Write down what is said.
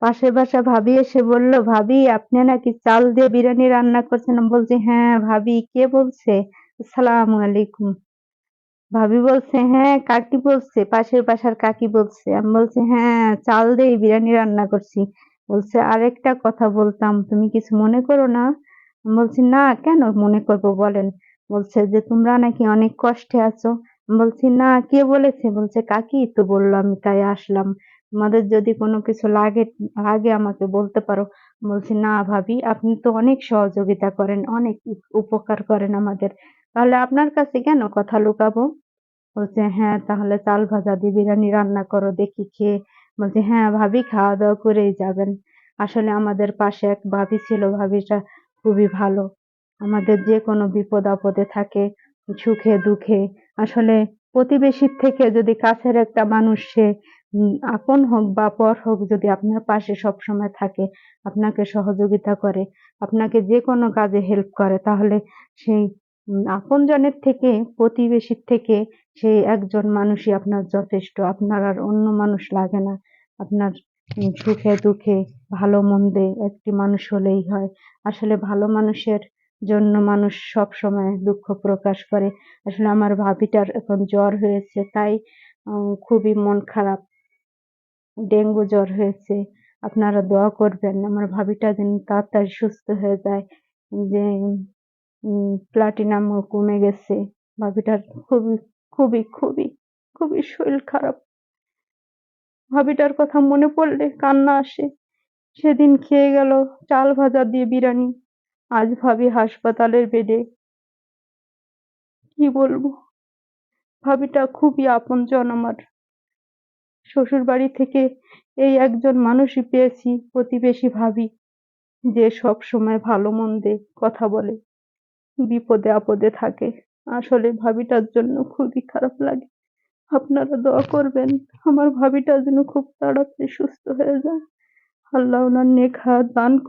পাশের বাসা ভাবি এসে বলল, "ভাবি আপনি নাকি চাল দিয়ে বিরিয়ানি রান্না করছেন?" আমি বলছি, "হ্যাঁ ভাবি, কে বলছে?" "আসসালামু আলাইকুম।" ভাবি বলছে, "হ্যাঁ, কাকি বলছে, পাশের বাসার কাকি বলছে।" আমি বলছি, "হ্যাঁ, চাল দিয়েই বিরিয়ানি রান্না করছি।" বলছে, "আরেকটা কথা বলতাম, তুমি কিছু মনে করো না?" আমি বলছি, "না, কেন মনে করব বলেন?" বলছে যে, "তোমরা নাকি অনেক কষ্টে আছো।" আমি বলছি, "না, কে বলেছে?" বলছে, "কাকিই তো বলল, আমি তাই আসলাম। তোমাদের যদি কোনো কিছু লাগে আমাকে বলতে পারো।" বলছি, "না ভাবি, আপনি তো অনেক সহযোগিতা করেন, অনেক উপকার করেন আমাদের। তাহলে আপনার কাছে কেন কথা লুকাবো?" বলছে, "হ্যাঁ, তাহলে চাল ভাজা দিয়ে বিরিয়ানি রান্না করো দেখি খেয়ে।" বলছি, "হ্যাঁ ভাবি, খাওয়া-দাওয়া করেই যাবেন।" আসলে আমাদের পাশে এক ভাবি ছিল, ভাবিটা খুবই ভালো। আমাদের যেকোনো বিপদ-আপদে থাকে, সুখে-দুঃখে। আসলে প্রতিবেশীর থেকে যদি কাছের একটা মানুষ সে আপন হোক বা পর হোক, যদি আপনার পাশে সবসময় থাকে, আপনাকে সহযোগিতা করে, আপনাকে যেকোনো কাজে হেল্প করে, তাহলে সেই আপনজনের থেকে, প্রতিবেশীর থেকে সেই একজন মানুষই আপনার যথেষ্ট। আপনার আর অন্য মানুষ লাগে না। আপনার সুখে-দুঃখে, ভালো-মন্দে একটি মানুষ হলেই হয়। আসলে ভালো মানুষের জন্য মানুষ সবসময় দুঃখ প্রকাশ করে। আসলে আমার ভাবিটার এখন জ্বর হয়েছে, তাই খুবই মন খারাপ। ডেঙ্গু জ্বর হয়েছে। আপনারা দোয়া করবেন আমার ভাবিটা যেন তাড়াতাড়ি সুস্থ হয়ে যায়। যে প্লাটিনামও কমে গেছে। ভাবিটার খুবই, খুবই, খুবই, খুবই শরীর খারাপ। ভাবিটার কথা মনে পড়লে কান্না আসে। সেদিন খেয়ে গেল চাল ভাজা দিয়ে বিরিয়ানি। আজ ভাবি হাসপাতালের বেডে। কি বলবো? ভাবিটা খুবই আপনজন আমার। শ্বশুরবাড়ি থেকে এই একজন মানুষই পেয়েছি, প্রতিবেশী ভাবি, যে সবসময় ভালো-মন্দে কথা বলে, বিপদে-আপদে থাকে। আসলে ভাবিটার জন্য খুবই খারাপ লাগে। আপনারা দোয়া করবেন আমার ভাবিটা যেন খুব তাড়াতাড়ি সুস্থ হয়ে যায়। আল্লাহ উনার নেক হায়াত দান করুন।